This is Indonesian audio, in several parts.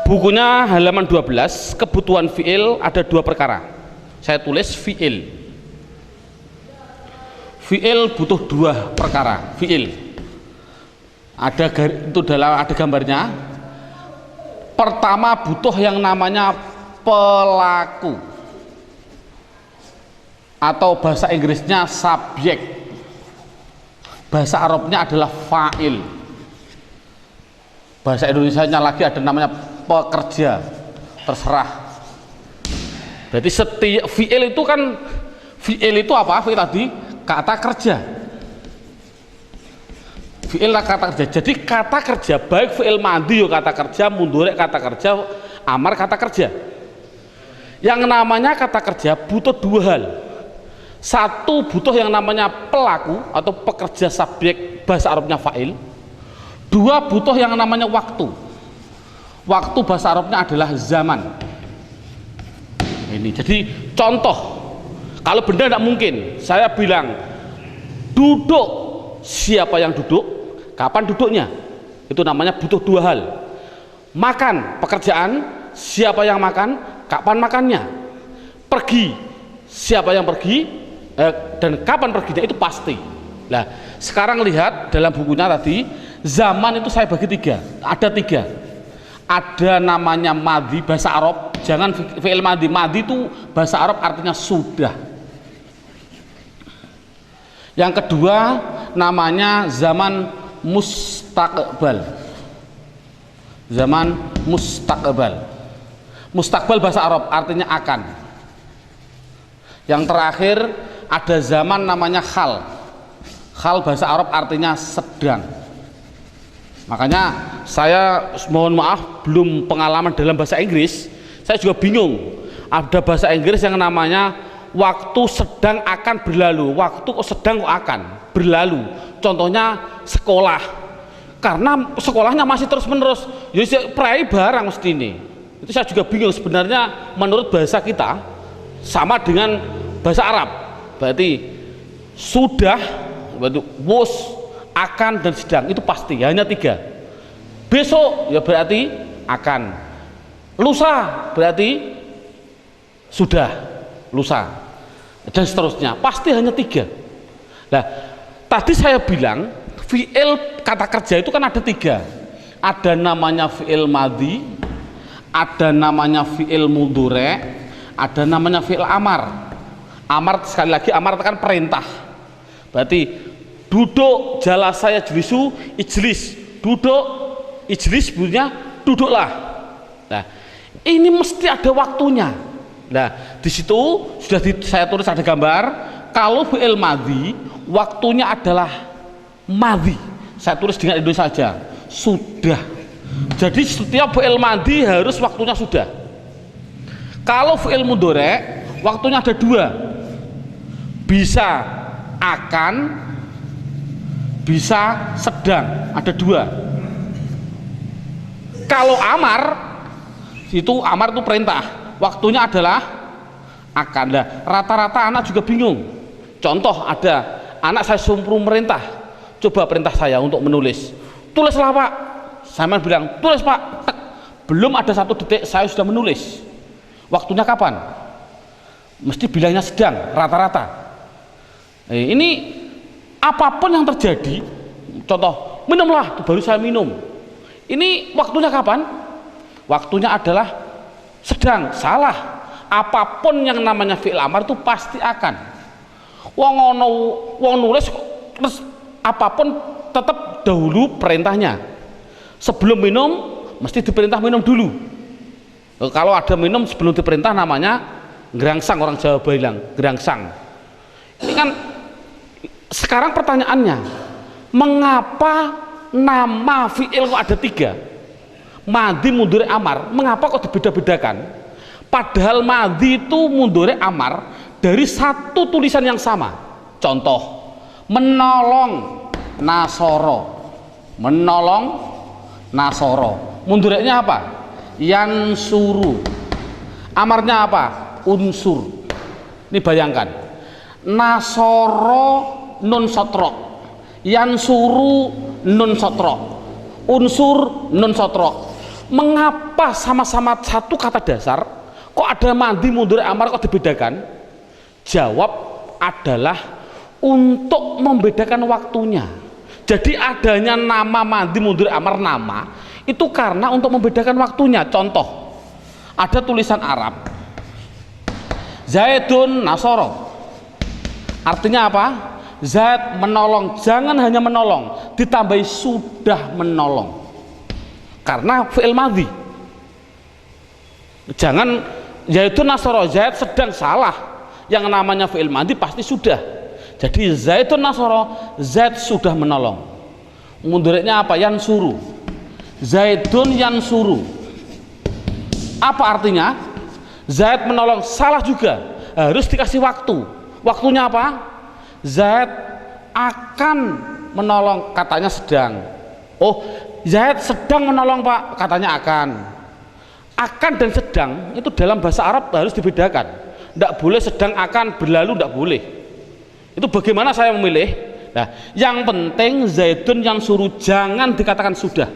bukunya halaman 12, kebutuhan fi'il ada dua perkara. Saya tulis fi'il. Fi'il butuh dua perkara. Fi'il ada itu dalam ada gambarnya. Pertama butuh yang namanya pelaku, atau bahasa Inggrisnya subjek, bahasa Arabnya adalah fa'il, bahasa Indonesianya lagi ada namanya pekerja, terserah. Berarti setiap fi'il itu kan, fi'il itu apa? Fi'il tadi kata kerja, fi'il kata kerja. Jadi kata kerja baik fi'il madhi kata kerja, mudhari kata kerja, amar kata kerja. Yang namanya kata kerja butuh dua hal. Satu, butuh yang namanya pelaku atau pekerja subjek, bahasa Arabnya fa'il. Dua, butuh yang namanya waktu. Waktu bahasa Arabnya adalah zaman. Ini jadi contoh. Kalau benda tidak mungkin, saya bilang duduk, siapa yang duduk, kapan duduknya, itu namanya butuh dua hal. Makan, pekerjaan, siapa yang makan, kapan makannya. Pergi, siapa yang pergi, dan kapan perginya, itu pasti. Nah, sekarang lihat dalam bukunya tadi, zaman itu saya bagi tiga, ada tiga. Ada namanya madhi, bahasa Arab, jangan fi'il madhi. Madhi itu bahasa Arab artinya sudah. Yang kedua namanya zaman mustaqbal. Zaman mustaqbal. Mustaqbal bahasa Arab artinya akan. Yang terakhir ada zaman namanya hal. Hal bahasa Arab artinya sedang. Makanya saya mohon maaf belum pengalaman dalam bahasa Inggris. Saya juga bingung. Ada bahasa Inggris yang namanya waktu sedang akan berlalu. Waktu kok sedang kok akan berlalu. Contohnya sekolah. Karena sekolahnya masih terus menerus. Jadi prai barang mesti ini. Itu saya juga bingung sebenarnya menurut bahasa kita sama dengan bahasa Arab. Berarti sudah, berarti was, akan, dan sedang, itu pasti hanya tiga. Besok ya berarti akan, lusa berarti sudah, lusa, dan seterusnya, pasti hanya tiga. Nah, tadi saya bilang fi'il kata kerja itu kan ada tiga. Ada namanya fi'il madhi, ada namanya fi'il mudhari, ada namanya fi'il amar. Amar, sekali lagi, amar itu kan perintah. Berarti duduk, jalasa yajlisu, ijlis, duduk, ijlis bunyinya duduklah. Nah, ini mesti ada waktunya. Nah, di situ sudah saya tulis ada gambar. Kalau fi'il madhi waktunya adalah madhi. Saya tulis dengan Indonesia saja, sudah. Jadi setiap fi'il madhi harus waktunya sudah. Kalau fi'il mudhari waktunya ada dua. Bisa akan, bisa sedang, ada dua. Kalau amar itu perintah, waktunya adalah akan. Nah, rata-rata anak juga bingung. Contoh, ada anak saya suruh merintah, coba perintah saya untuk menulis, tulislah pak. Saya bilang tulis pak. Belum ada satu detik saya sudah menulis. Waktunya kapan? Mesti bilangnya sedang, rata-rata. Ini apapun yang terjadi, contoh minumlah, baru saya minum, ini waktunya kapan? Waktunya adalah sedang. Salah. Apapun yang namanya fi'il amar itu pasti akan. Wong nulis terus apapun tetap dahulu perintahnya. Sebelum minum mesti diperintah minum dulu. Kalau ada minum sebelum diperintah namanya gerangsang, orang Jawa bilang gerangsang. Ini kan sekarang pertanyaannya, mengapa nama fi'il kok ada tiga? Madhi, mudhari, amar. Mengapa kok dibeda-bedakan? Padahal madhi itu mudhari, amar dari satu tulisan yang sama. Contoh, menolong, nasoro. Menolong, nasoro. Mudhari'nya apa? Yansuru. Amarnya apa? Unsur. Ini bayangkan, nasoro nun sotrok, yansuru nun sotrok, unsur nun sotrok. Mengapa sama-sama satu kata dasar kok ada madi mudhari amar kok dibedakan? Jawab adalah untuk membedakan waktunya. Jadi adanya nama madi mudhari amar nama itu karena untuk membedakan waktunya. Contoh, ada tulisan Arab Zaidun Nasoro, artinya apa? Zaid menolong. Jangan hanya menolong, ditambahi sudah menolong karena fi'il madhi. Jangan Zaidun Nasoro, Zaid sedang, salah. Yang namanya fi'il madhi pasti sudah. Jadi Zaidun Nasoro, Zaid sudah menolong. Mudhari'nya apa? Yansuru. Zaidun yansuru. Apa artinya? Zaid menolong, salah juga. Harus dikasih waktu. Waktunya apa? Zaid akan menolong, katanya sedang. Oh, Zaid sedang menolong Pak, katanya akan. Akan dan sedang itu dalam bahasa Arab harus dibedakan. Tidak boleh sedang akan berlalu, tidak boleh. Itu bagaimana saya memilih? Nah, yang penting Zaidun yang suruh, jangan dikatakan sudah.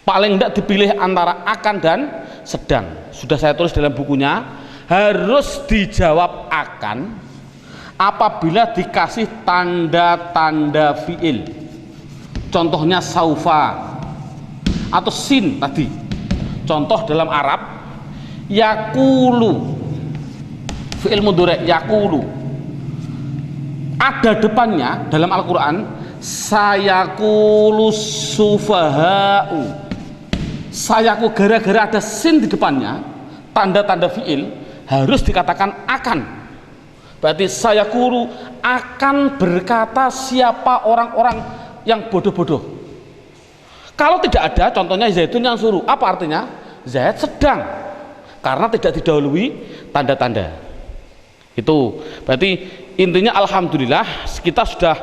Paling tidak dipilih antara akan dan sedang. Sudah saya tulis dalam bukunya, harus dijawab akan apabila dikasih tanda-tanda fi'il. Contohnya saufa atau sin tadi. Contoh dalam Arab, yakulu, fi'il mudhari' yakulu, ada depannya dalam Al-Quran sayakulu sufaha'u. Sayaku, gara-gara ada sin di depannya, tanda-tanda fi'il, harus dikatakan akan. Berarti sayakulu, akan berkata siapa orang-orang yang bodoh-bodoh. Kalau tidak ada, contohnya Zaidun yang suruh, apa artinya? Zaid sedang, karena tidak didahului tanda-tanda. Itu berarti intinya alhamdulillah kita sudah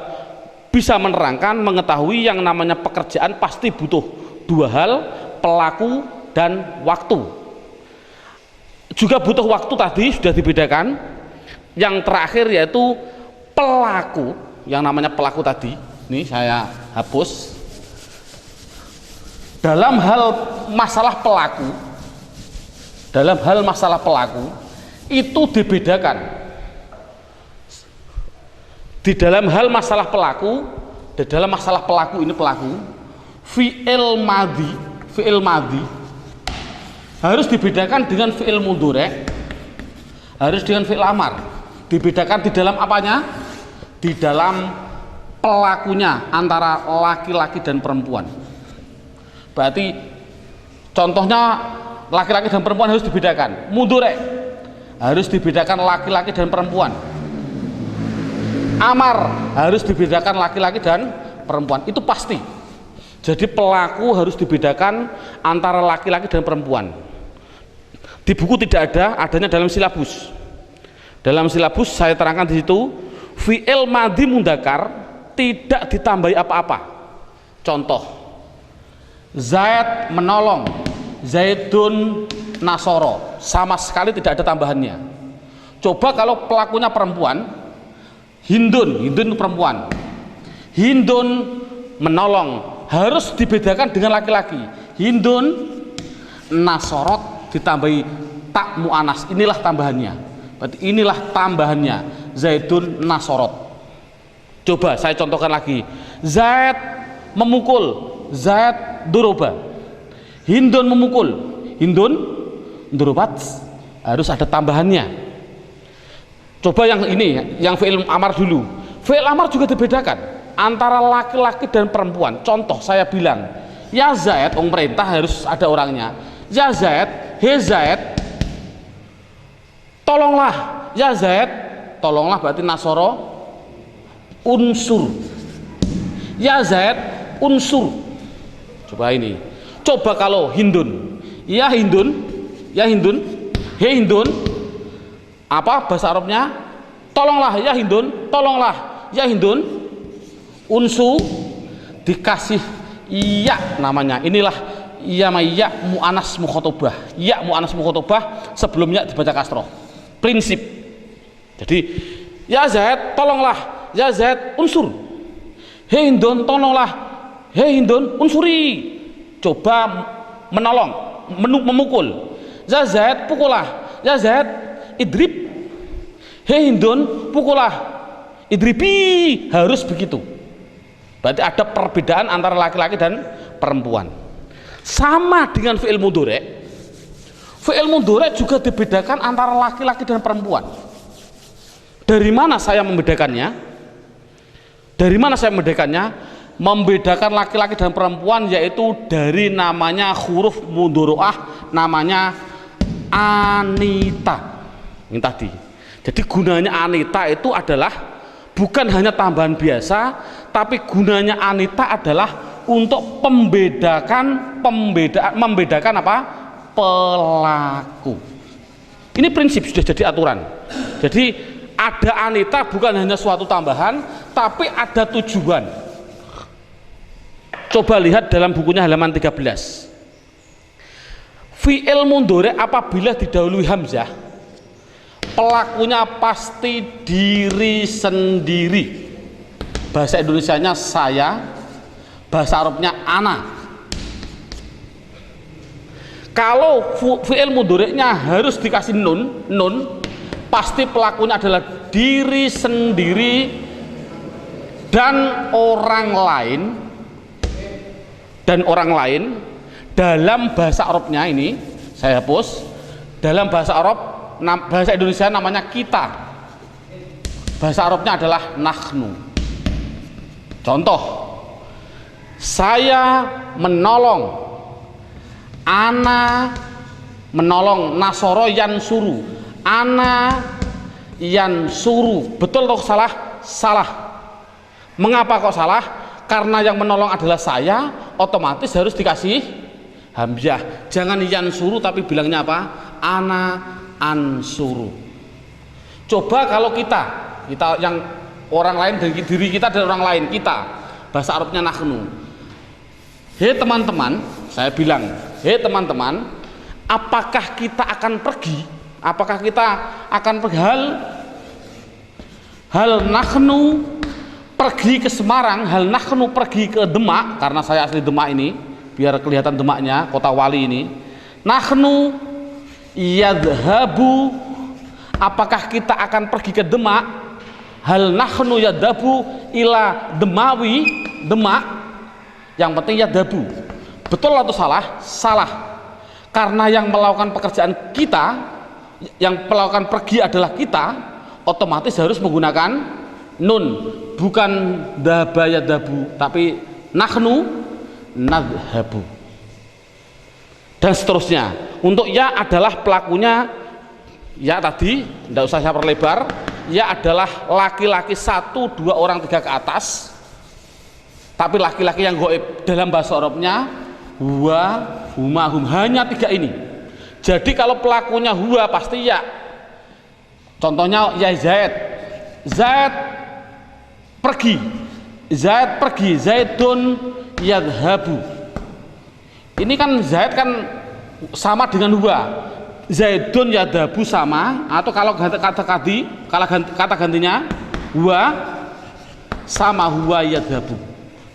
bisa menerangkan, mengetahui yang namanya pekerjaan pasti butuh dua hal, pelaku dan waktu. Juga butuh waktu tadi sudah dibedakan. Yang terakhir yaitu pelaku, yang namanya pelaku tadi, ini saya hapus. Dalam hal masalah pelaku, itu dibedakan. Di dalam hal masalah pelaku, di dalam masalah pelaku ini pelaku, fi'il madhi harus dibedakan dengan fi'il mudhari', harus dengan fi'il amar. Dibedakan di dalam apanya? Di dalam pelakunya antara laki-laki dan perempuan. Berarti contohnya laki-laki dan perempuan harus dibedakan. Mudhari' harus dibedakan laki-laki dan perempuan. Amar harus dibedakan laki-laki dan perempuan. Itu pasti. Jadi pelaku harus dibedakan antara laki-laki dan perempuan. Di buku tidak ada, adanya dalam silabus. Dalam silabus saya terangkan di situ, fi'il madhi mudzakkar tidak ditambahi apa-apa. Contoh, Zaid menolong, Zaidun nasoro, sama sekali tidak ada tambahannya. Coba kalau pelakunya perempuan, Hindun perempuan, Hindun menolong, harus dibedakan dengan laki-laki. Hindun nasorot ditambahi tak mu'anas, inilah tambahannya. Berarti inilah tambahannya, Zaidun nasorot. Coba saya contohkan lagi, Zaid memukul, Zaid doroba. Hindun memukul, Hindun dorobat, harus ada tambahannya. Coba yang ini, yang fi'il amar dulu. Fi'il amar juga dibedakan antara laki-laki dan perempuan. Contoh saya bilang, ya Zaid, perintah harus ada orangnya. Ya Zaid, he Zaid, tolonglah. Ya Zaid, tolonglah berarti nasoro unsur. Ya Zaid, unsur. Coba ini. Coba kalau Hindun, ya Hindun, ya Hindun, he Hindun, apa bahasa Arabnya? Tolonglah ya Hindun, tolonglah ya Hindun. Unsu dikasih iya namanya. Inilah iya mu'anas mukhotobah. Ya mu'anas mukhotobah sebelumnya dibaca kasroh. Prinsip. Jadi ya Zaid tolonglah, ya Zaid unsur. Hei Hindun tolonglah, hei Hindun unsuri. Coba menolong, memukul. Ya Zaid, pukullah. Ya Zaid, idrib. Hei Hindun, pukullah. Idribi, harus begitu. Berarti ada perbedaan antara laki-laki dan perempuan. Sama dengan fi'il mudhari'. Fi'il mudhari' juga dibedakan antara laki-laki dan perempuan. Dari mana saya membedakannya? Dari mana saya membedakannya? Membedakan laki-laki dan perempuan yaitu dari namanya huruf mudhari'ah, namanya anita. Ini tadi. Jadi gunanya anita itu adalah bukan hanya tambahan biasa, tapi gunanya anita adalah untuk membedakan apa? Pelaku. Ini prinsip sudah jadi aturan. Jadi ada anita bukan hanya suatu tambahan, tapi ada tujuan. Coba lihat dalam bukunya halaman 13. Fi'il mudhari' apabila didahului hamzah, pelakunya pasti diri sendiri. Bahasa Indonesianya saya, bahasa Arabnya ana. Kalau fi'il mudhari'nya harus dikasih nun, pasti pelakunya adalah diri sendiri dan orang lain. Dalam bahasa Arabnya ini saya hapus. Dalam bahasa Arab, bahasa Indonesia namanya kita. Bahasa Arabnya adalah nahnu. Contoh, saya menolong, ana menolong, nasoro yansuru, ana yansuru. Betul atau salah? Salah. Mengapa kok salah? Karena yang menolong adalah saya, otomatis harus dikasih hamzah. Jangan yansuru tapi bilangnya apa? Ana ansuru. Coba kalau kita yang orang lain, dari diri kita dan orang lain, kita, bahasa Arabnya nahnu. Hei teman-teman, saya bilang, hei teman-teman, apakah kita akan pergi? Apakah kita akan pergi? Hal nahnu pergi ke Semarang, hal nahnu pergi ke Demak, karena saya asli Demak ini, biar kelihatan Demaknya, kota wali ini. Nahnu yadhabu, apakah kita akan pergi ke Demak? Hal nahnu yadhabu ila Demawi, Demak. Yang penting yadhabu. Betul atau salah? Salah. Karena yang melakukan pekerjaan kita, yang melakukan pergi adalah kita, otomatis harus menggunakan nun, bukan dhaba yadhabu, tapi nahnu nadhabu. Dan seterusnya. Untuk ya adalah pelakunya, ya tadi tidak usah saya perlebar, ya adalah laki-laki 1, 2 orang 3 ke atas, tapi laki-laki yang goib. Dalam bahasa Arabnya huwa, huma, hum, hanya 3 ini. Jadi kalau pelakunya huwa pasti ya. Contohnya ya Zaid, Zaid pergi, Zaid pergi, Zaidun yadhabu. Ini kan Zaid kan sama dengan huwa, Zaidun yadhabu sama, atau kalau kata gantinya huwa sama huwa yadhabu,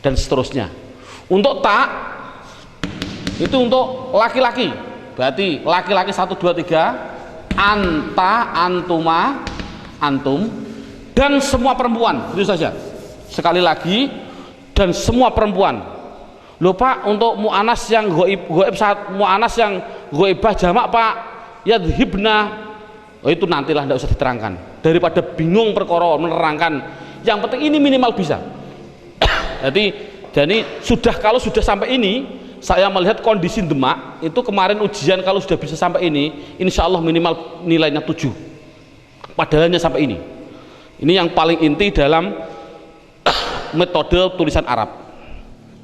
dan seterusnya. Untuk tak itu untuk laki-laki, berarti laki-laki 1, 2, 3, anta, antuma, antum, dan semua perempuan. Itu saja. Sekali lagi, dan semua perempuan. Lupa untuk mu'anas yang goib saat mu'anas yang goibah jamak Pak, yadhibna, oh itu nantilah, tidak usah diterangkan, daripada bingung perkara menerangkan. Yang penting ini minimal bisa. jadi kalau sudah sampai ini, saya melihat kondisi Demak itu kemarin ujian, kalau sudah bisa sampai ini, insya Allah minimal nilainya 7, padahalnya sampai ini. Ini yang paling inti dalam metode tulisan Arab.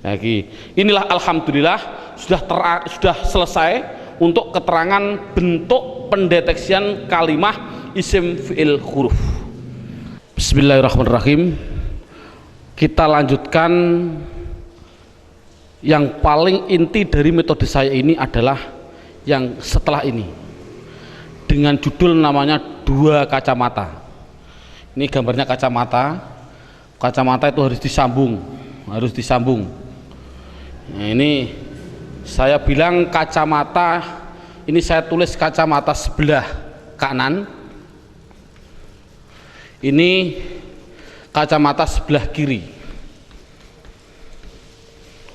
Lagi, inilah alhamdulillah sudah selesai untuk keterangan bentuk pendeteksian kalimah isim fi'il huruf. Bismillahirrahmanirrahim. Kita lanjutkan. Yang paling inti dari metode saya ini adalah yang setelah ini, dengan judul namanya 2 kacamata. Ini gambarnya kacamata. Kacamata itu harus disambung. Nah, ini Saya bilang kacamata, ini saya tulis kacamata sebelah kanan, ini kacamata sebelah kiri,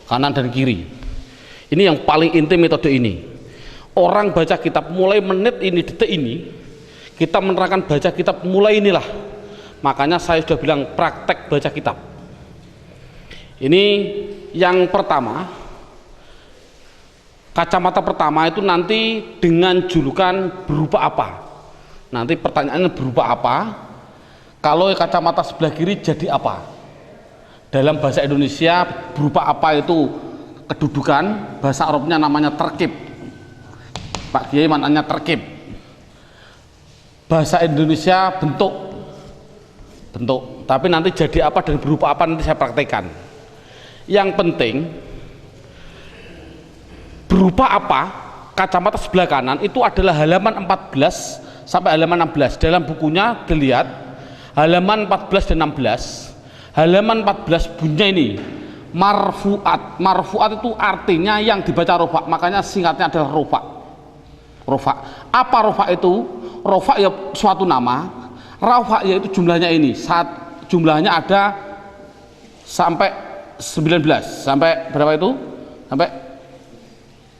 kanan dan kiri. Ini yang paling inti metode ini. Orang baca kitab mulai menit ini, detik ini, kita menerangkan baca kitab mulai inilah. Makanya saya sudah bilang praktek baca kitab. Ini yang pertama. Kacamata pertama itu nanti dengan julukan berupa apa? Nanti pertanyaannya berupa apa? Kalau kacamata sebelah kiri jadi apa? Dalam bahasa Indonesia berupa apa itu kedudukan, bahasa Arabnya namanya terkib. Pak Kiai maknanya terkib. Bahasa Indonesia bentuk. Tapi nanti jadi apa dan berupa apa nanti saya praktekkan. Yang penting berupa apa, kacamata sebelah kanan itu adalah halaman 14 sampai halaman 16. Dalam bukunya dilihat halaman 14 dan 16. Halaman 14 bunyinya ini marfu'at. Marfu'at itu artinya yang dibaca rofa, makanya singkatnya adalah rofa. Rofa. Apa rofa itu? Rofa ya suatu nama. Rofa yaitu jumlahnya ini. Jumlahnya ada sampai 19. Sampai berapa itu? Sampai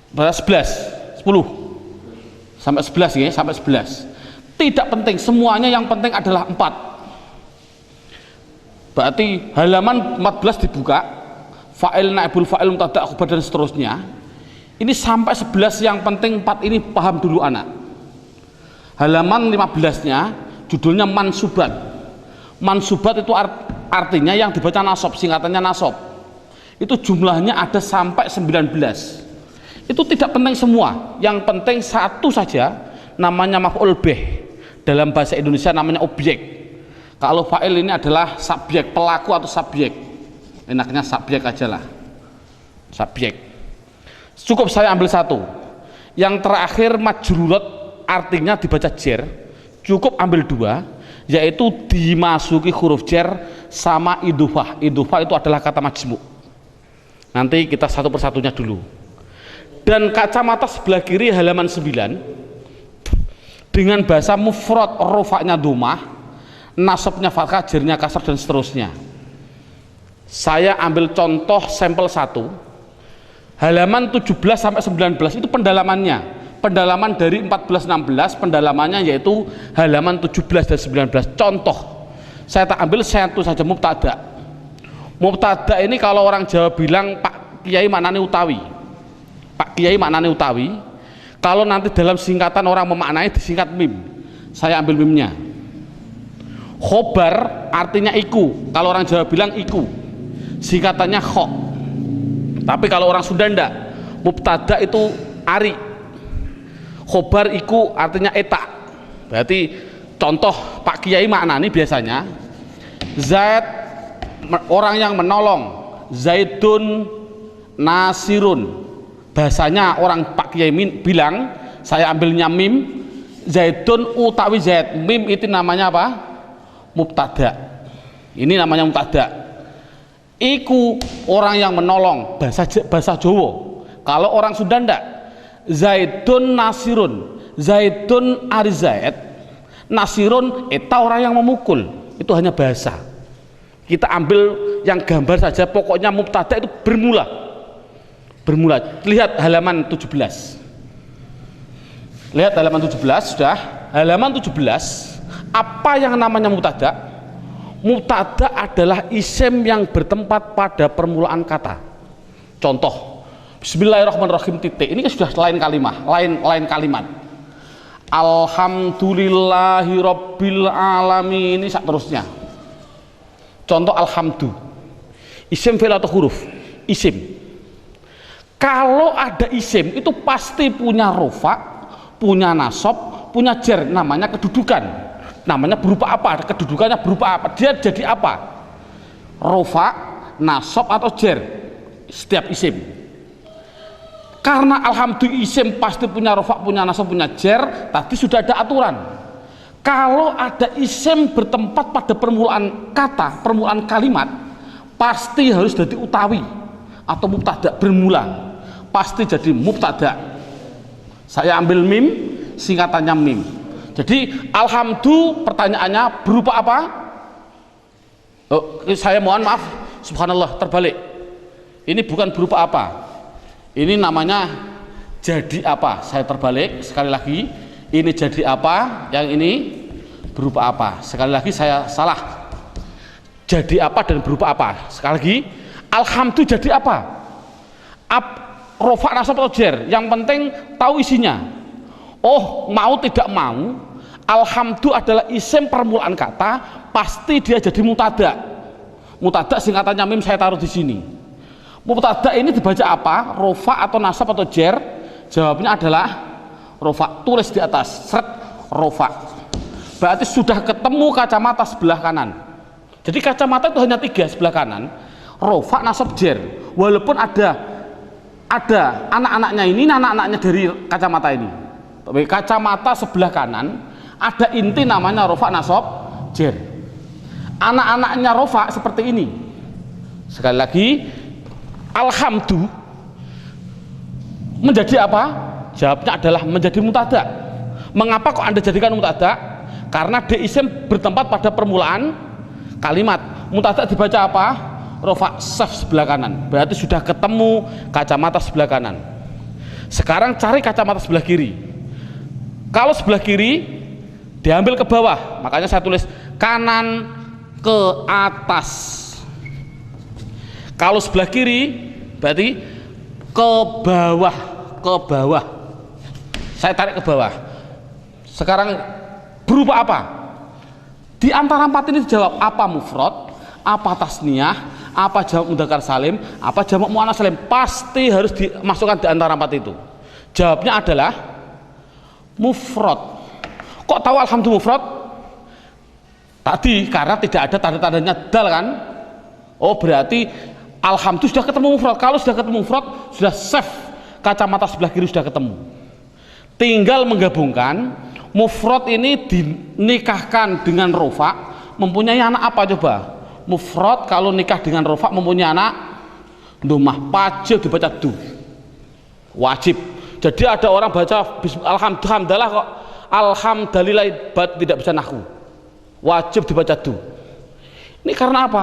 11, 10 sampai 11 ya, sampai 11. Tidak penting, semuanya yang penting adalah 4. Berarti halaman 14 dibuka, fa'il, naibul fa'il, mubtada, khobar dan seterusnya. Ini sampai 11 yang penting 4 ini paham dulu anak. Halaman 15-nya judulnya mansubat. Mansubat itu artinya yang dibaca nasab, singkatannya nasab. Itu jumlahnya ada sampai 19. Itu tidak penting semua, yang penting satu saja, namanya maf'ul bih. Dalam bahasa Indonesia namanya objek. Kalau fa'il ini adalah subjek, pelaku atau subjek. Enaknya subjek aja lah, subjek. Cukup saya ambil satu. Yang terakhir majrurat, artinya dibaca jer. Cukup ambil 2, yaitu dimasuki huruf jer sama idufah. Idufah itu adalah kata majmu'. Nanti kita satu persatunya dulu. Dan kacamata sebelah kiri halaman 9 dengan bahasa mufrad, rofaknya domah, nasabnya fathah, jernya kasar dan seterusnya. Saya ambil contoh sampel 1 halaman 17 sampai 19 itu pendalamannya. Pendalaman dari 14-16 pendalamannya yaitu halaman 17 dan 19. Contoh saya tak ambil satu saja, mubtada. Mubtada ini kalau orang Jawa bilang Pak Kiai maknanya utawi. Pak Kiai maknanya utawi. Kalau nanti dalam singkatan orang memaknai disingkat mim. Saya ambil mimnya. Khobar artinya iku. Kalau orang Jawa bilang iku, singkatannya kho. Tapi kalau orang Sunda ndak. Mubtada itu ari. Khobar iku artinya eta. Berarti contoh Pak Kiai maknanya biasanya Zaid orang yang menolong, Zaidun nasirun. Bahasanya orang Pak Kiai bilang, saya ambilnya mim, Zaidun utawi Zaid. Mim itu namanya apa? Mubtada. Ini namanya mubtada. Iku orang yang menolong, bahasa Jawa. Kalau orang Sunda ndak, Zaidun nasirun. Zaidun ari Zaid, nasirun eta orang yang memukul. Itu hanya bahasa. Kita ambil yang gambar saja, pokoknya mubtada itu bermula. Lihat halaman 17. Lihat halaman 17 sudah. Halaman 17, apa yang namanya mubtada? Mubtada adalah isim yang bertempat pada permulaan kata. Contoh, Bismillahirrahmanirrahim titik. Ini kan sudah lain kalimat. Alhamdulillahirabbil alamin, ini seterusnya. Contoh alhamdu. Isim fi'il atau huruf? Isim. Kalau ada isim itu pasti punya rofa, punya nasab, punya jer, namanya kedudukan. Namanya berupa apa? Kedudukannya berupa apa? Dia jadi apa? Rofa, nasab atau jer. Setiap isim. Karena alhamdulillah isim pasti punya rofa, punya nasab, punya jer, tadi sudah ada aturan. Kalau ada isim bertempat pada permulaan kata, permulaan kalimat, pasti harus jadi utawi atau mubtada bermula. pasti jadi mubtada. Saya ambil mim, singkatannya mim. Jadi alhamdu pertanyaannya berupa apa? Oh, saya mohon maaf, subhanallah, terbalik. Ini bukan berupa apa, ini namanya jadi apa. Saya terbalik sekali lagi, ini jadi apa, yang ini berupa apa. Sekali lagi saya salah, jadi apa dan berupa apa. Sekali lagi, alhamdu jadi apa? Rofa nasab atau jer, yang penting tahu isinya. Oh, mau tidak mau, alhamdu adalah isim permulaan kata, pasti dia jadi mutada. Mutada singkatannya mim, saya taruh di sini. Mutada ini dibaca apa? Rofa atau nasab atau jer? Jawabnya adalah rofa. Tulis di atas, seret, rofa. Berarti sudah ketemu kacamata sebelah kanan. Jadi kacamata itu hanya 3 sebelah kanan. Rofa, nasab, jer. Walaupun ada anak-anaknya ini, anak-anaknya dari kacamata ini. Tapi kacamata sebelah kanan ada inti namanya rofa, nasab, jer. Anak-anaknya rofa seperti ini. Sekali lagi, alhamdu menjadi apa? Jawabnya adalah menjadi mutada. Mengapa kok Anda jadikan mutada? Karena dia isim bertempat pada permulaan kalimat. Mutada dibaca apa? Rofa saf sebelah kanan. Berarti sudah ketemu kacamata sebelah kanan. Sekarang cari kacamata sebelah kiri. Kalau sebelah kiri diambil ke bawah, makanya saya tulis kanan ke atas. Kalau sebelah kiri berarti ke bawah, ke bawah. Saya tarik ke bawah. Sekarang berupa apa? Di antara 4 ini dijawab apa mufrad, apa tasniyah, apa jamak mudzakkar salim, apa jamak muannats salim. Pasti harus dimasukkan di antara 4 itu. Jawabnya adalah mufrad. Kok tahu alhamdulillah mufrad? Tadi karena tidak ada tanda-tandanya dal kan? Oh, berarti alhamdulillah sudah ketemu mufrad. Kalau sudah ketemu mufrad, sudah safe. Kacamata sebelah kiri sudah ketemu. Tinggal menggabungkan. Mufrad ini dinikahkan dengan rofa, mempunyai anak apa coba? Mufrad kalau nikah dengan rofa mempunyai anak domah, wajib dibaca du, wajib. Jadi ada orang baca alhamdulillah kok alhamdulillah tidak bisa nahwu, wajib dibaca du. Ini karena apa?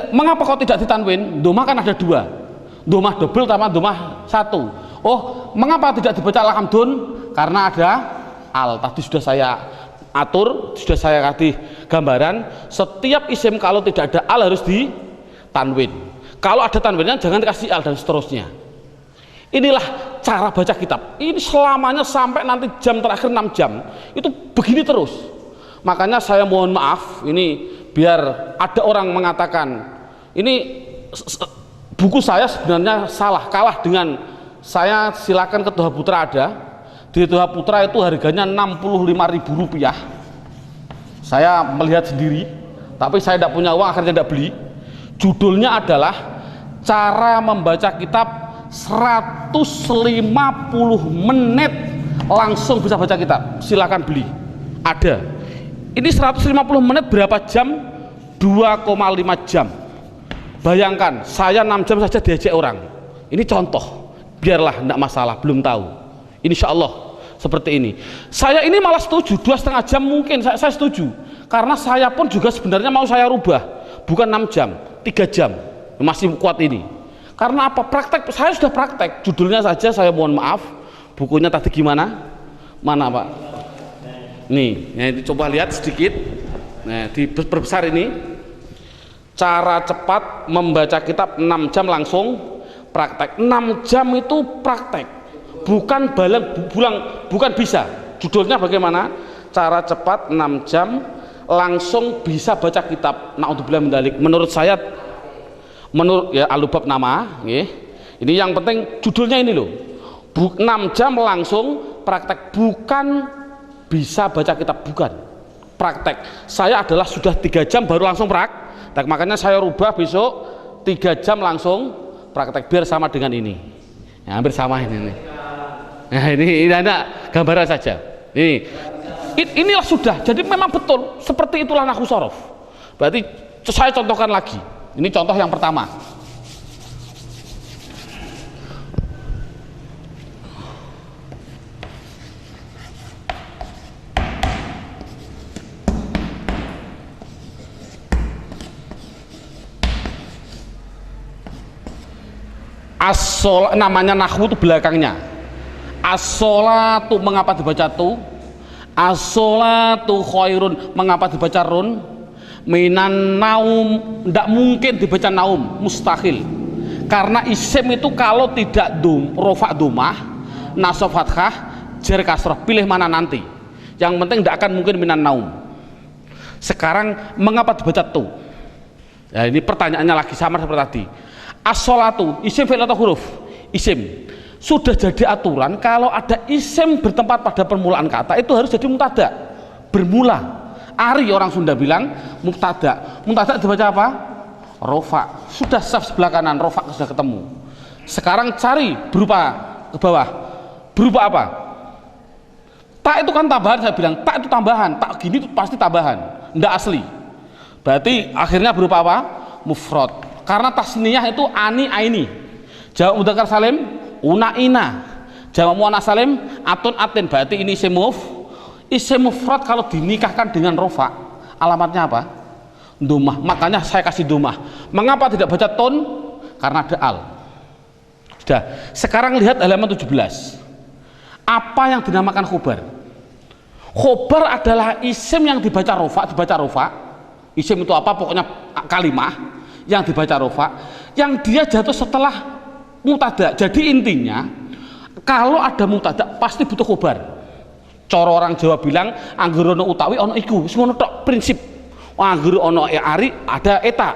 Mengapa kok tidak ditanwin? Domah kan ada 2, domah double sama domah 1. Oh, mengapa tidak dibaca alhamdun? Karena ada al. Tadi sudah saya atur, sudah saya kasih gambaran. Setiap isim kalau tidak ada al harus ditanwin. Kalau ada tanwinnya jangan dikasih al dan seterusnya. Inilah cara baca kitab. Ini selamanya sampai nanti jam terakhir 6 jam itu begini terus. Makanya saya mohon maaf, ini biar ada orang mengatakan ini buku saya sebenarnya salah, kalah dengan saya. Silakan ke Toha Putra ada. Di Toha Putra itu harganya Rp65.000. Saya melihat sendiri, tapi saya tidak punya uang, akhirnya tidak beli. Judulnya adalah cara membaca kitab 150 menit langsung bisa baca kitab. Silakan beli, ada. Ini 150 menit berapa jam? 2,5 jam. Bayangkan saya 6 jam saja diajak orang. Ini contoh, biarlah tidak masalah, belum tahu. Insya Allah seperti ini. Saya ini malah setuju 2,5 jam mungkin saya setuju, karena saya pun juga sebenarnya mau saya rubah, bukan 6 jam, 3 jam masih kuat ini. Karena apa? Praktek, saya sudah praktek. Judulnya saja saya mohon maaf. Bukunya tadi gimana? Mana Pak? Nih, ya, coba lihat sedikit. Nah, diperbesar ini. Cara cepat membaca kitab 6 jam langsung praktek. 6 jam itu praktek. Bukan bukan bisa. Judulnya bagaimana? Cara cepat 6 jam langsung bisa baca kitab. Naudzubillah min dzalik. Menurut saya, menurut ya alubab nama, ini yang penting judulnya ini loh. 6 jam langsung praktek, bukan bisa baca kitab, bukan praktek. Saya adalah sudah 3 jam baru langsung praktek, makanya saya rubah besok 3 jam langsung praktek biar sama dengan ini. Ya, hampir sama ini. Nah, ini ada gambaran saja. Inilah sudah. Jadi memang betul seperti itulah nahwu shorof. Berarti saya contohkan lagi. Ini contoh yang pertama. Namanya nahwu itu belakangnya. As-sholatu mengapa dibaca tu? As-sholatu khairun mengapa dibaca run? Minan naum tidak mungkin dibaca naum, mustahil. Karena isim itu kalau tidak rofa domah, nasab fathah, jar kasrah, pilih mana nanti. Yang penting tidak akan mungkin minan naum. Sekarang mengapa dibaca tu? Ya, ini pertanyaannya lagi sama seperti tadi. As-sholatu isim fi'il atau huruf? Isim. Sudah jadi aturan kalau ada isim bertempat pada permulaan kata itu harus jadi mubtada, bermula. Ari orang Sunda bilang mubtada. Mubtada dibaca apa? Rofa. Sudah saf sebelah kanan, rofa sudah ketemu. Sekarang cari berupa ke bawah. Berupa apa? Tak itu kan tambahan, saya bilang tak itu tambahan. Tak gini itu pasti tambahan, tidak asli. Berarti akhirnya berupa apa? Mufrad. Karena tasniyah itu ani aini. Jamak mudzakkar salim una ina. Jamak muannats salim atun atin. Berarti ini isim mufrad kalau dinikahkan dengan rofa alamatnya apa? Domah. Makanya saya kasih domah. Mengapa tidak baca ton? Karena ada al. Sudah. Sekarang lihat halaman 17. Apa yang dinamakan khobar? Khobar adalah isim yang dibaca rofa. Isim itu apa? Pokoknya kalimah yang dibaca rofa, yang dia jatuh setelah mubtada. Jadi intinya kalau ada mubtada pasti butuh khobar. Coro orang Jawa bilang anggur ono utawi ono iku, semua tok prinsip. Anggur ono ari ada eta.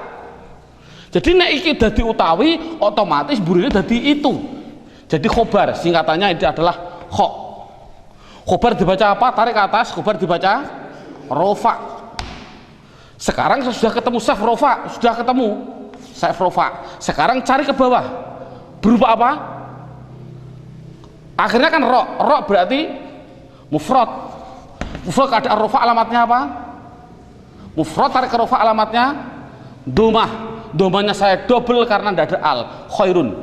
Jadi nek iki dadi utawi otomatis burine dadi itu. Jadi khobar singkatannya itu adalah kho. Khobar dibaca apa? Tarik ke atas. Khobar dibaca rofa. Sekarang sudah ketemu saf rofa, sudah ketemu saf rofa. Sekarang cari ke bawah. Berupa apa? Akhirnya kan ro berarti mufrad. Mufrad keadaan rofa alamatnya apa? Mufrad tarik ke rofa alamatnya domah. Domahnya saya double karena tidak ada al. Khairun.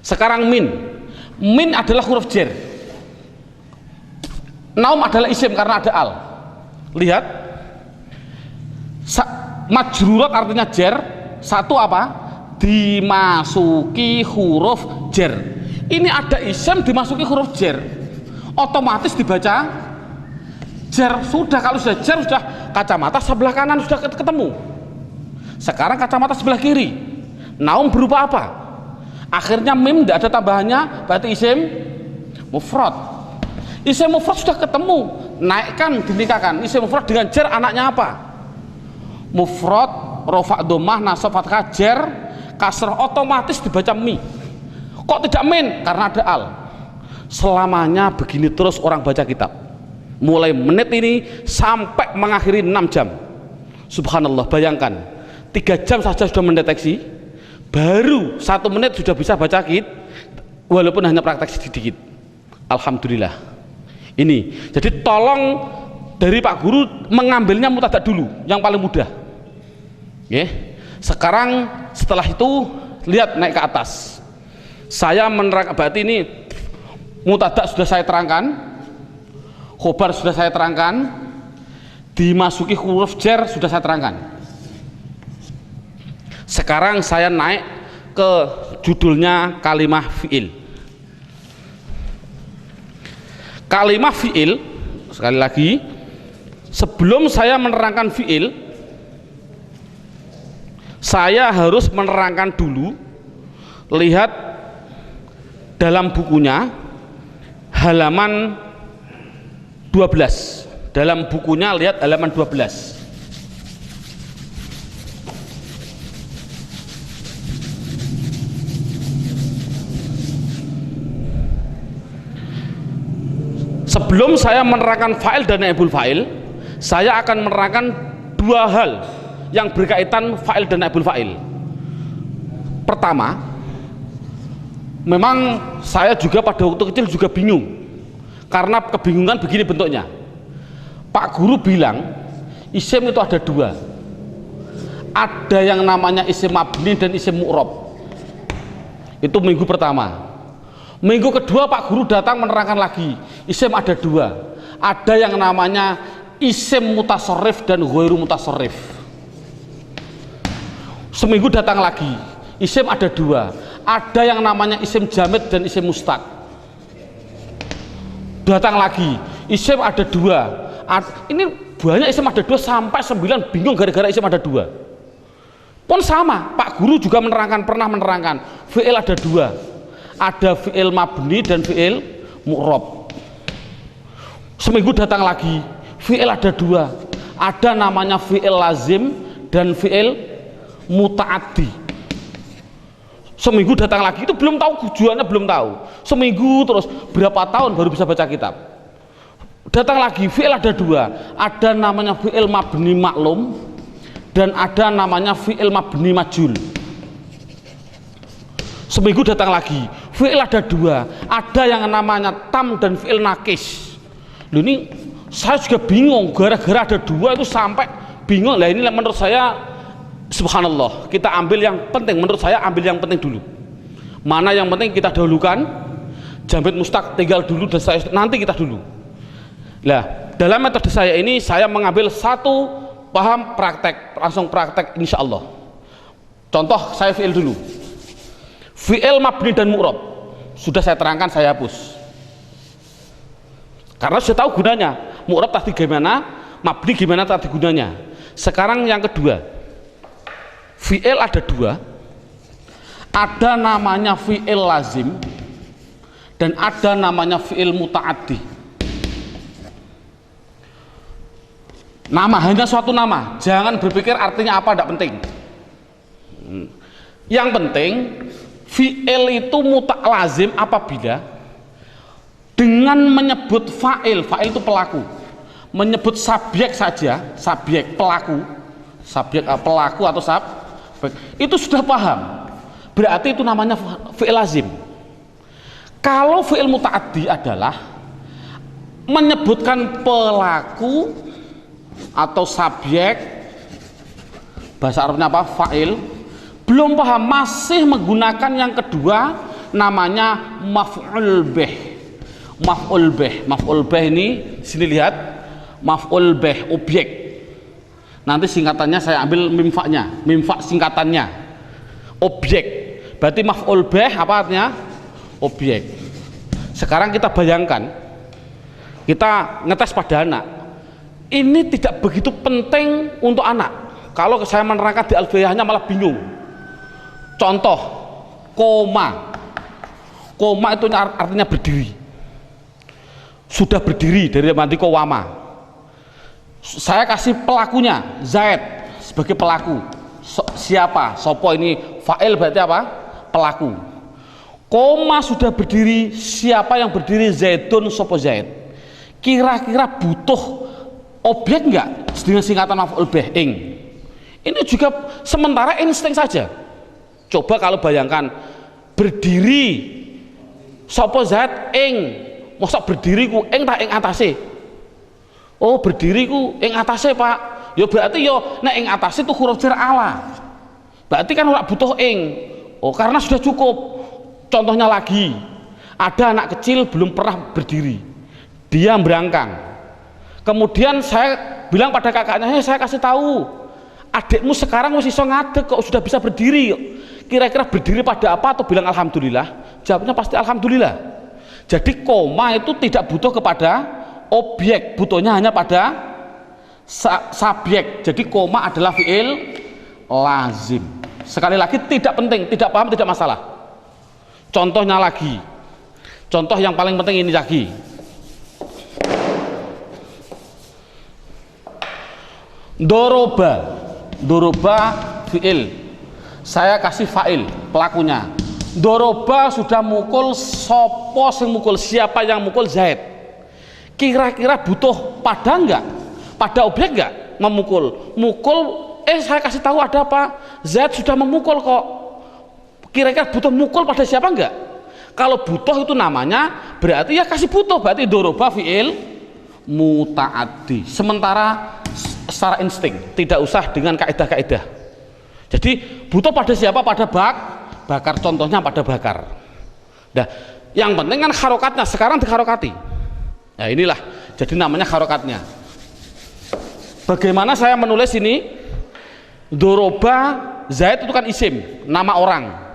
Sekarang min. Min adalah huruf jar. Naum adalah isim karena ada al. Lihat. Majrurat artinya jar. Satu apa? Dimasuki huruf jar. Ini ada isim dimasuki huruf jar, otomatis dibaca jar. Sudah, kalau sudah jar, sudah kacamata sebelah kanan sudah ketemu. Sekarang kacamata sebelah kiri. Naum berupa apa? Akhirnya mim tidak ada tambahannya, berarti isim mufrad. Isim mufrad sudah ketemu, naikkan, dinikahkan. Isim mufrad dengan jar anaknya apa? Mufrad, rofa domah, nasab fathah, jar, kasrah, otomatis dibaca mi. Kok tidak min? Karena ada al. Selamanya begini terus orang baca kitab, mulai menit ini sampai mengakhiri 6 jam. Subhanallah, bayangkan 3 jam saja sudah mendeteksi, baru 1 menit sudah bisa baca kitab, walaupun hanya praktek sedikit. Alhamdulillah. Ini jadi tolong dari Pak Guru mengambilnya mubtada dulu, yang paling mudah. Sekarang setelah itu lihat naik ke atas. Saya menerangkan, berarti ini mubtada sudah saya terangkan, khobar sudah saya terangkan, dimasuki huruf jar sudah saya terangkan. Sekarang saya naik ke judulnya kalimah fi'il. Kalimah fi'il, sekali lagi, sebelum saya menerangkan fi'il, saya harus menerangkan dulu. Lihat dalam bukunya halaman 12. Dalam bukunya lihat halaman 12. Sebelum saya menerangkan fa'il dan naibul fa'il, saya akan menerangkan 2 hal yang berkaitan fa'il dan naibul fa'il. Pertama, memang saya juga pada waktu kecil juga bingung, karena kebingungan begini bentuknya. Pak Guru bilang isim itu ada 2, ada yang namanya isim mabni dan isim mu'rob. Itu minggu pertama. Minggu kedua Pak Guru datang menerangkan lagi, isim ada 2, ada yang namanya isim mutasarrif dan ghairu mutasarrif. Seminggu datang lagi, isim ada 2, ada yang namanya isim jamid dan isim mustaq. Datang lagi, isim ada dua. Ini banyak isim ada dua sampai 9, bingung gara-gara isim ada dua. Pun sama, Pak Guru juga pernah menerangkan fi'il ada dua, ada fi'il mabni dan fi'il mu'rob. Seminggu datang lagi, fi'il ada dua, ada namanya fi'il lazim dan fi'il muta'addi. Seminggu datang lagi, itu belum tahu tujuannya, belum tahu. Seminggu terus berapa tahun baru bisa baca kitab. Datang lagi, fi'il ada dua, ada namanya fi'il mabni maklum dan ada namanya fi'il mabni majul. Seminggu datang lagi, fi'il ada dua, ada yang namanya tam dan fi'il nakis. Loh, ini saya juga bingung, gara-gara ada dua itu sampai bingung. Lah ini menurut saya subhanallah, kita ambil yang penting. Menurut saya ambil yang penting dulu. Mana yang penting kita dahulukan, jamid mustaq tinggal dulu dan nanti kita dulu. Nah, dalam metode saya ini saya mengambil satu paham praktek, langsung praktek insya Allah. Contoh saya fi'il dulu, fi'il mabni dan mu'rob sudah saya terangkan, saya hapus karena sudah tahu gunanya. Mu'rob tadi gimana, mabni gimana tadi gunanya. Sekarang yang kedua, fi'il ada dua, ada namanya fi'il lazim dan ada namanya fi'il muta'addi. Nama, hanya suatu nama, jangan berpikir artinya apa, tidak penting. Yang penting fi'il itu lazim apabila dengan menyebut fa'il, fa'il itu pelaku, menyebut subjek saja, subjek pelaku, subjek pelaku atau itu sudah paham, berarti itu namanya fi'il lazim. Kalau fi'il muta'addi adalah menyebutkan pelaku atau subjek, bahasa Arabnya apa, fa'il, belum paham, masih menggunakan yang kedua namanya maf'ul bih. Maf'ul bih, maf'ul bih ini sini lihat, maf'ul bih objek, nanti singkatannya saya ambil mimfaknya, mimfak singkatannya objek, berarti maf'ul bih apa artinya, objek. Sekarang kita bayangkan, kita ngetes pada anak, ini tidak begitu penting untuk anak. Kalau saya menerangkan di alfiyahnya malah bingung. Contoh, koma, koma itu artinya berdiri, sudah berdiri dari mati kowama. Saya kasih pelakunya Zaid sebagai pelaku. Siapa? Sopo ini fa'il, berarti apa? Pelaku. Koma sudah berdiri, siapa yang berdiri? Zaidun, sopo Zaid. Kira-kira butuh objek enggak dengan singkatan maf'ul bih ing? Ini juga sementara insting saja. Coba kalau bayangkan berdiri sapa zat ing, mosok berdiri ku ing tak ing atase. Oh, berdiri ku ing atase, Pak. Ya berarti yo nek ing atase itu huruf jar ala. Berarti kan ora butuh ing. Oh, karena sudah cukup. Contohnya lagi, ada anak kecil belum pernah berdiri, dia berangkang. Kemudian saya bilang pada kakaknya, saya kasih tahu, adikmu sekarang masih iso ngadeg kok, sudah bisa berdiri. Kira-kira berdiri pada apa? Atau bilang alhamdulillah? Jawabnya pasti alhamdulillah. Jadi koma itu tidak butuh kepada objek, butuhnya hanya pada subjek. Jadi koma adalah fi'il lazim. Sekali lagi tidak penting, tidak paham tidak masalah. Contohnya lagi, contoh yang paling penting ini lagi. Doroba, doroba fi'il, saya kasih fa'il pelakunya. Doroba sudah mukul, sopo sing mukul, siapa yang mukul? Zaid. Kira-kira butuh pada enggak, pada objek enggak memukul? Mukul, saya kasih tahu ada apa? Zaid sudah memukul kok. Kira-kira butuh mukul pada siapa enggak? Kalau butuh itu namanya berarti ya kasih butuh, berarti doroba fi'il muta'addi. Sementara secara insting, tidak usah dengan kaidah-kaidah. Jadi butuh pada siapa? Pada bakar, contohnya pada bakar. Nah, yang penting kan harokatnya, sekarang diharokati. Nah inilah, jadi namanya harokatnya. Bagaimana saya menulis ini? Doroba Zaid itu kan isim, nama orang.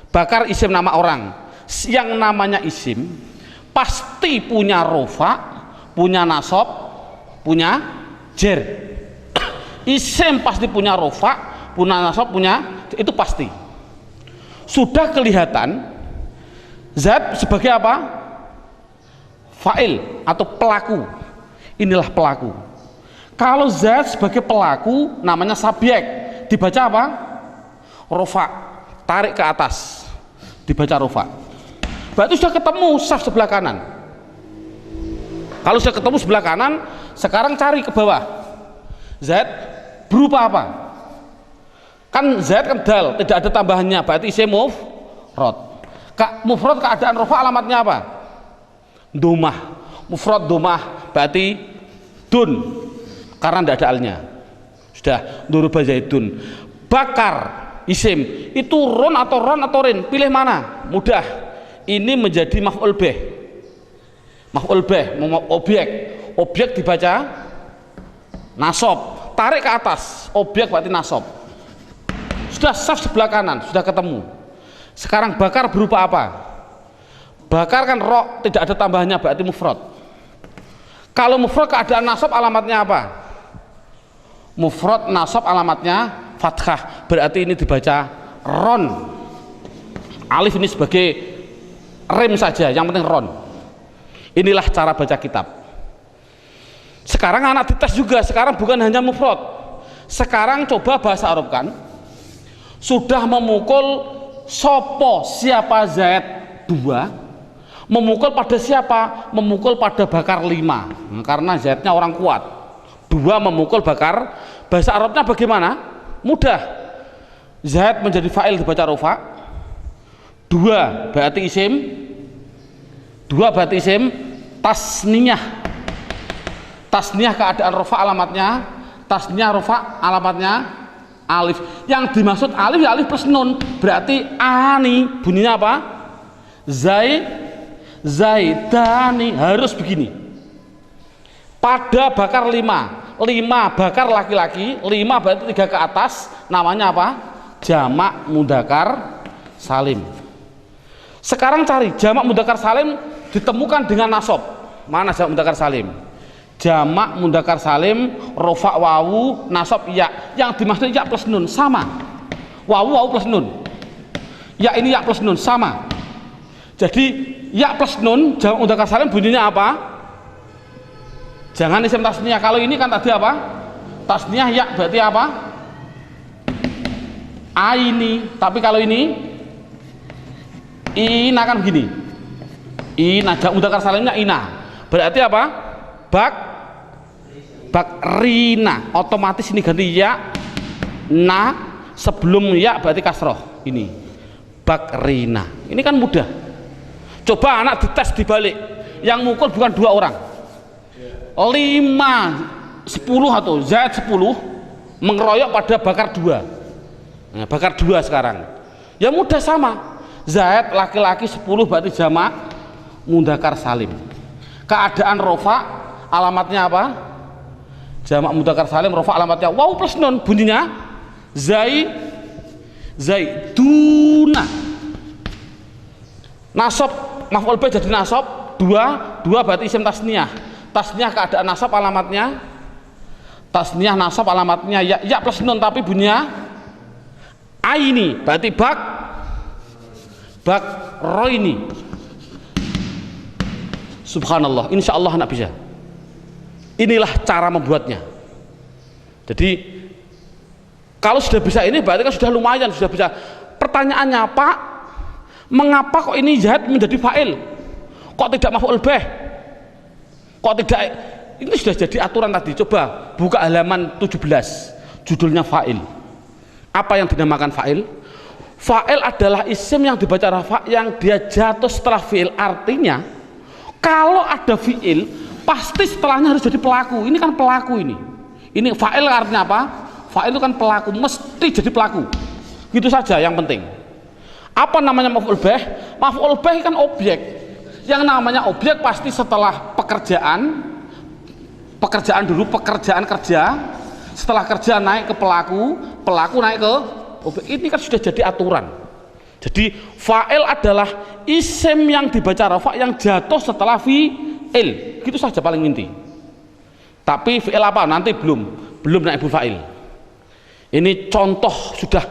Bakar isim nama orang. Yang namanya isim pasti punya rofa, punya nasab, punya jer. Isim pasti punya rofa, punya nasab, punya, itu pasti. Sudah kelihatan zat sebagai apa? Fa'il atau pelaku. Inilah pelaku. Kalau zat sebagai pelaku namanya subjek, dibaca apa? Rofa, tarik ke atas, dibaca rofa. Berarti sudah ketemu saf sebelah kanan. Kalau sudah ketemu sebelah kanan, sekarang cari ke bawah. Z berupa apa? Kan Z kan dal, tidak ada tambahannya, berarti isim mufrad. Mufrad keadaan rofa alamatnya apa? Domah. Mufrad domah berarti dun, karena tidak ada alnya. Sudah, duruba zaidun. Bakar isim itu ron atau rin, pilih mana? Mudah. Ini menjadi maf'ul bih. Maf'ul bih, objek dibaca nasab, tarik ke atas, objek berarti nasab. Sudah saf sebelah kanan, sudah ketemu. Sekarang bakar berupa apa? Bakar kan ro, tidak ada tambahannya, berarti mufrad. Kalau mufrad keadaan nasab alamatnya apa? Mufrad nasab alamatnya fathah, berarti ini dibaca ron. Alif ini sebagai rem saja, yang penting ron. Inilah cara baca kitab. Sekarang anak dites juga, sekarang bukan hanya mufrad. Sekarang coba bahasa Arab kan, sudah memukul sopo, siapa zaid 2, memukul pada siapa? Memukul pada bakar 5, karena zaidnya orang kuat. 2 memukul bakar, bahasa Arabnya bagaimana? Mudah. Zaid menjadi fa'il dibaca rofa, 2 berarti isim, 2 berarti isim tasniyah. Tasniyah keadaan rofa alamatnya, tasniyah rofa alamatnya alif. Yang dimaksud alif ya alif plus nun, berarti ani bunyinya apa? Zaidani, harus begini. Pada bakar 5 bakar laki-laki, 5 berarti 3 ke atas, namanya apa? Jamak mudzakkar salim. Sekarang cari jamak mudzakkar salim ditemukan dengan nasab. Mana jamak mudzakkar salim? Jamak mudzakkar salim rofa wawu nasab ya. Yang dimaksud ya plus nun, sama. Wawu plus nun. Ya ini ya plus nun, sama. Jadi ya plus nun jamak mudzakkar salim bunyinya apa? Jangan isim tasniyah. Kalau ini kan tadi apa? Tasniyah ya berarti apa? Aini. Tapi kalau ini ina kan begini. Ina, jamak mudzakkar salimnya ina. Berarti apa? Bakrina. Otomatis ini ganti ya, na, sebelum ya berarti kasroh. Ini bakrina. Ini kan mudah. Coba anak dites dibalik. Yang mukul bukan 2 orang. 5, 10 atau zaid 10 mengeroyok pada bakar 2. Nah, bakar 2 sekarang. Ya mudah sama. Zaid laki-laki 10 berarti jamak mudzakkar salim. Keadaan rofa alamatnya apa? Jamak mudzakkar salim rofa alamatnya wawu plus nun, bunyinya zaiduna. Nasab maf'ul bih jadi nasab 2 berarti isim tasniyah. Tasniyah keadaan nasab alamatnya tasniyah nasab alamatnya ya plus nun tapi bunyinya aini berarti roini. Subhanallah, insya Allah anak bisa. Inilah cara membuatnya. Jadi kalau sudah bisa ini berarti kan sudah lumayan, sudah bisa. Pertanyaannya Pak, mengapa kok ini zaid menjadi fa'il? Kok tidak maf'ul bih? Kok tidak? Ini sudah jadi aturan tadi. Coba buka halaman 17, judulnya fa'il. Apa yang dinamakan fa'il? Fa'il adalah isim yang dibaca rafa yang dia jatuh setelah fi'il. Artinya kalau ada fi'il pasti setelahnya harus jadi pelaku. Ini kan pelaku ini. Ini fa'il artinya apa? Fa'il itu kan pelaku, mesti jadi pelaku. Gitu saja yang penting. Apa namanya maf'ul bih? Maf'ul bih kan objek. Yang namanya objek pasti setelah pekerjaan dulu, pekerjaan kerja, setelah kerja naik ke pelaku naik ke objek. Ini kan sudah jadi aturan. Jadi Fa'il adalah isim yang dibaca rafa yang jatuh setelah fi'il, gitu saja paling inti. Tapi fi'il apa nanti belum naibul fa'il. Ini contoh sudah,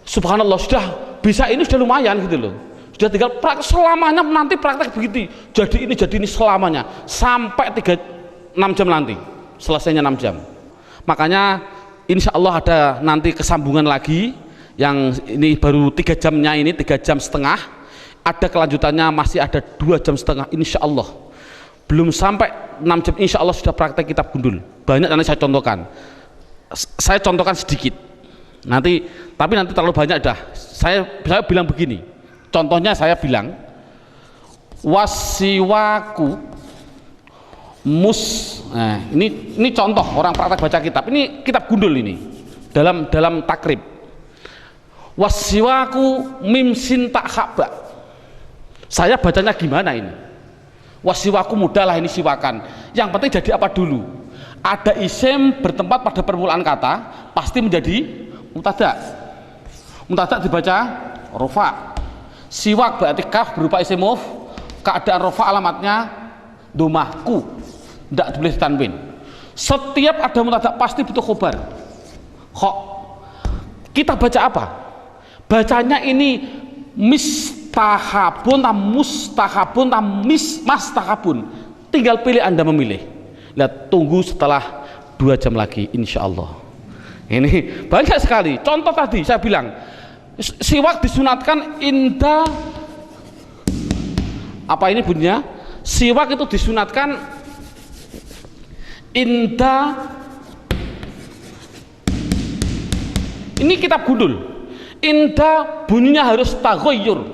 subhanallah, sudah bisa, ini sudah lumayan gitu loh. Sudah tinggal praktek selamanya, nanti praktek begitu. Jadi ini selamanya sampai 6 jam nanti. Selesainya 6 jam. Makanya insya Allah ada nanti kesambungan lagi, yang ini baru 3 jamnya, ini 3 jam setengah, ada kelanjutannya masih ada 2 jam setengah insya Allah. Belum sampai 6 jam insya Allah sudah praktek kitab gundul. Banyak nanti saya contohkan sedikit nanti, tapi nanti terlalu banyak dah. Saya bilang begini, contohnya saya bilang wasiwaku nah, ini contoh orang praktek baca kitab, ini kitab gundul ini dalam takrib. Wasiwaku mim sin tak haba, saya bacanya gimana ini? Wasiwaku mudah lah, ini siwakan, yang penting jadi apa dulu? Ada isim bertempat pada permulaan kata pasti menjadi mubtada. Mubtada dibaca rofa. Siwak berarti kaf berupa isim muf, keadaan rofa alamatnya domahku, tidak boleh tanwin. Setiap ada mubtada pasti butuh khobar. Kita baca apa? Bacanya ini mistahabun, mustahabun, mastahabun. Tinggal pilih, Anda memilih. Lihat, tunggu setelah 2 jam lagi insya Allah. Ini banyak sekali contoh. Tadi saya bilang siwak disunatkan inda, apa ini bunyinya? Siwak itu disunatkan inda, ini kitab gundul, inda bunyinya harus taghayyur.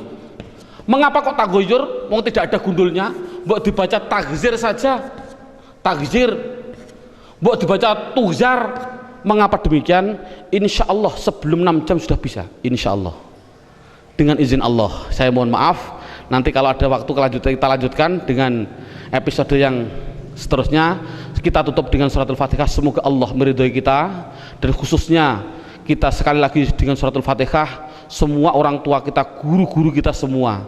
Mengapa kok taghayyur? Mau tidak ada gundulnya, mau dibaca tagzir saja, tagzir, buat dibaca tuhzar. Mengapa demikian? Insya Allah sebelum 6 jam sudah bisa, insya Allah, dengan izin Allah. Saya mohon maaf, nanti kalau ada waktu kita lanjutkan dengan episode yang seterusnya. Kita tutup dengan suratul Fatihah. Semoga Allah meridhoi kita, dan khususnya kita sekali lagi dengan suratul Fatihah, semua orang tua kita, guru-guru kita semua,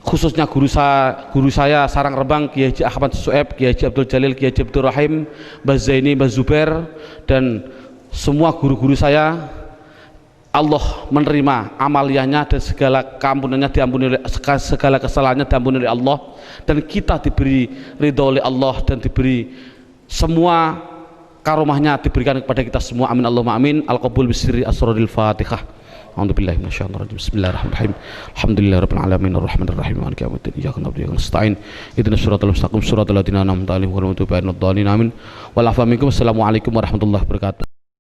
khususnya guru saya Sarang Rembang, Kiai Haji Ahmad Su'eb, Kiai Haji Abdul Jalil, Kiai Haji Abdul Rahim, Mbah Zaini, Mbah Zubair, dan semua guru-guru saya, Allah menerima amaliyahnya dan segala keampunannya diampuni oleh, segala kesalahannya diampuni oleh Allah, dan kita diberi ridho oleh Allah, dan diberi semua karomahnya diberikan kepada kita semua. Amin Allahumma amin. Al-qabul bisirri asraril Fatihah. A'udzubillahi minasyaitonirrajim. Bismillahirrahmanirrahim. Alhamdulillahirabbil alamin arrahmanir rahim maliki yaumiddin. Iyyaka na'budu wa iyyaka nasta'in. Ihdinas siratal mustaqim siratal ladzina an'amta 'alaihim ghairil maghdubi 'alaihim waladdallin. Amin. Wal 'afwa minkum. Assalamualaikum warahmatullahi wabarakatuh.